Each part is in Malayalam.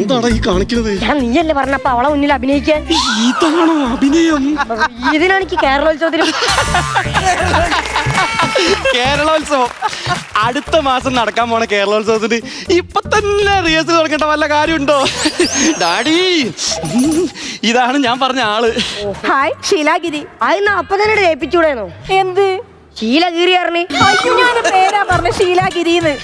എന്താടാ ഈ കാണിക്കുന്നത്? ഞാൻ നീയല്ലേ പറഞ്ഞപ്പോ അവളെ മുന്നിൽ അഭിനയിക്കാൻ. ഇതാണോ അഭിനയം? ഇതിനാണെങ്കിൽ കേരളോത്സവത്തിന് കേരളോത്സവം അടുത്ത മാസം നടക്കാൻ പോണ കേരളോത്സവത്തിന് ഇപ്പൊ തന്നെ റിഹേഴ്സൽ തുടങ്ങേണ്ട വല്ല കാര്യമുണ്ടോ? ഡാഡി, ഇതാണ് ഞാൻ പറഞ്ഞ ആള്. ഹായ് ഷീലാഗിരി. അതിന് അപ്പൊ തന്നെ ജയിപ്പിച്ചൂടായിരുന്നോ? എന്ത് ശീലഗിരി അറിഞ്ഞ് ഞാൻ പേരാ പറഞ്ഞ ഷീലാഗിരിന്ന്.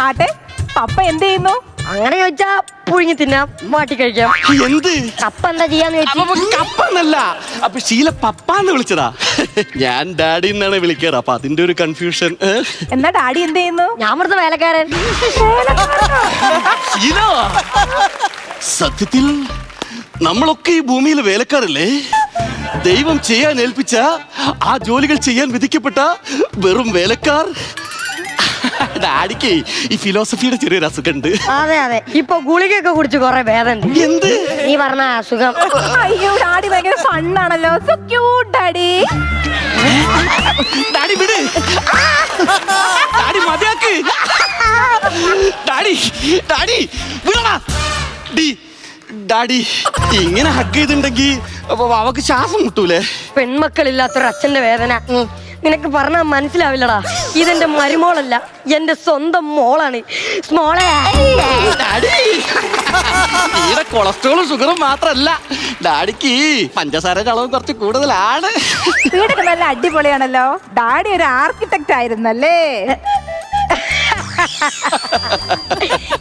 ആട്ടെ, പപ്പ എന്ത് ചെയ്യുന്നു? അങ്ങനെ ചോദിച്ചാ പുഴുങ്ങി തിന്നാം, മാട്ടി കഴിക്കാം. എന്ത് കപ്പ എന്താ ചെയ്യാന്ന് ചോദിച്ചു. കപ്പെന്നല്ല, അപ്പൊ ശീല പപ്പാന്ന് വിളിച്ചതാ. ഞാൻ ഡാഡി എന്നാണ് വിളിക്കാറ്, അപ്പൊ അതിന്റെ ഒരു കൺഫ്യൂഷൻ. എന്നാ ഡാഡി എന്ത് ചെയ്യുന്നു? ഞാൻ ഇവിടുത്തെ വേലക്കാരൻ. ശീല, സത്യത്തിൽ നമ്മളൊക്കെ ഈ ഭൂമിയിൽ വേലക്കാരല്ലേ? ദൈവം ചെയ്യാൻ ഏൽപ്പിച്ച ആ ജോലികൾ ചെയ്യാൻ വിധിക്കപ്പെട്ട വെറും വേലക്കാർ. ഡാഡിക്ക് ഈ ഫിലോസഫിയുടെ ചെറിയൊരു അസുഖമുണ്ട്. അതെ അതെ, ഇപ്പൊ ഗുളികയൊക്കെ കുടിച്ച് കൊറേ ഭേദം. എന്ത് നീ പറഞ്ഞ അസുഖം? അയ്യോ, ഡാഡി ഭയങ്കര ഫണ്ണാണല്ലോ. So cute daddy. ഡാഡി വിട്, ഡാഡി മതിയാക്ക്, ഡാഡി ഡാഡി വിടടാ. ഡാഡി ഇങ്ങനെ ഹഗ് ചെയ്തിട്ടുണ്ടെങ്കിൽ അവക്ക് ശ്വാസം മുട്ടൂലേ? പെൺമക്കളില്ലാത്തൊരു അച്ഛന്റെ വേദന നിനക്ക് പറഞ്ഞാ മനസ്സിലാവില്ലടാ. ഇതെന്റെ മരുമോളല്ല, എന്റെ സ്വന്തം മോളാണ്. സ്മോളെ ഈടെ കൊളസ്ട്രോളും ഷുഗറും മാത്രല്ല, ഡാഡിക്ക് പഞ്ചസാരയുടെ അളവ് കുറച്ച് കൂടുതലാണ്. വീടൊക്കെ നല്ല അടിപൊളിയാണല്ലോ. ഡാഡി ഒരു ആർക്കിടെക്ട് ആയിരുന്നല്ലേ?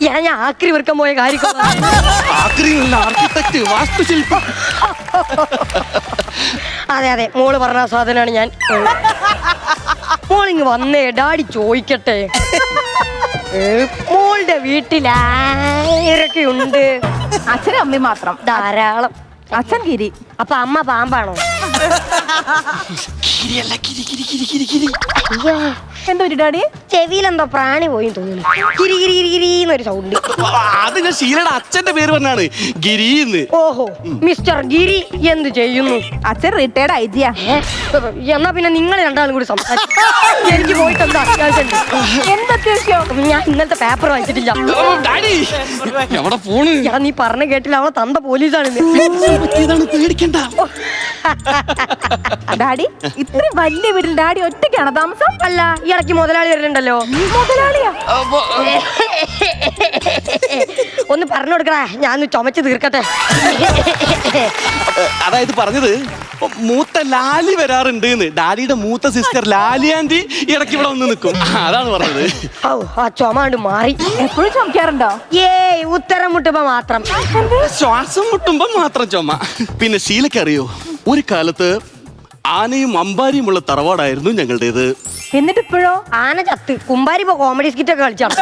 ഞാൻ ആക്രി വെറുക്കാൻ പോയ കാര്യം. ആർക്കിടെക്ട്, വാസ്തുശില്പി. അതെ അതെ, മോള് പറഞ്ഞ സാധനമാണ് ഞാൻ. മോളിങ് വന്നേ, ഡാഡി ചോദിക്കട്ടെ. മോളുടെ വീട്ടിൽ ആരൊക്കെ ഉണ്ട്? അച്ഛനും അമ്മയും മാത്രം. ധാരാളം. അച്ഛൻ ഗിരി. അപ്പൊ അമ്മ പാമ്പാണോ? എന്താ ഒരു ഡാഡി? ചെവിയിലെന്തോ പ്രാണി പോയി തോന്നുന്നു. കിരി കിരി കിരി കിരിന്നൊരു സൗണ്ട്. അത് ഞാൻ ശീലയുടെ അച്ഛന്റെ പേര് പറഞ്ഞാണ്, ഗിരിന്ന്. ഓഹോ, മിസ്റ്റർ ഗിരി എന്ത് ചെയ്യുന്നു? അച്ഛൻ റിട്ടയർഡ് ഐജിയാ. എന്നാ പിന്നെ നിങ്ങൾ രണ്ടാളും കൂടി സംസാരിക്കും. എനിക്ക് പോയിട്ട് എന്താ അത്യാവശ്യം? എന്തത്യാവശ്യം? ഞാൻ ഇന്നലത്തെ പേപ്പർ വായിച്ചിട്ടില്ല. ഡാഡി എവിടെ പോണ്? ഞാൻ നീ പറഞ്ഞ കേട്ടില്ല, അവളെ തന്ത പോലീസാണ്. പേടിക്കണ്ട. ഡാഡി ഇത്രയും വലിയ വീട്ടിൽ ഡാഡി ഒറ്റയ്ക്കാണോ താമസം? അല്ല, ഈ ഇടയ്ക്ക് മുതലാളി വരുന്നുണ്ടല്ലോ. മുതലാളിയാ? ഒന്ന് പറഞ്ഞു കൊടുക്കടാ, ഞാൻ ചുമച്ച് തീർക്കട്ടെ. അതായത് പറഞ്ഞത് മൂത്ത ലാലി വരാറുണ്ട്. ഡാഡിയുടെ മൂത്ത സിസ്റ്റർ ലാലി ആന്റി ഇടയ്ക്ക് ഇവിടെ വന്ന് നിൽക്കും, അതാണ് പറഞ്ഞത്. ഓ, ആ ചുമ കണ്ട് മാറി. എപ്പോഴും ചുമക്കാറുണ്ടോ? ഏയ്, ഉത്തരം മുട്ടുമ്പോ മാത്രം. ശ്വാസം മുട്ടുമ്പോ മാത്രം ചുമ. പിന്നെ ശീലയ്ക്ക് അറിയോ, ഒരു കാലത്ത് ആനയും അമ്പാരിയുമുള്ള തറവാടായിരുന്നു ഞങ്ങളുടേത്. എന്നിട്ട് ഇപ്പോഴോ? ആന ചത്ത്, കുമ്പാരി ഇപ്പൊ കോമഡി സ്കിറ്റ് ഒക്കെ കളിച്ചാണ്.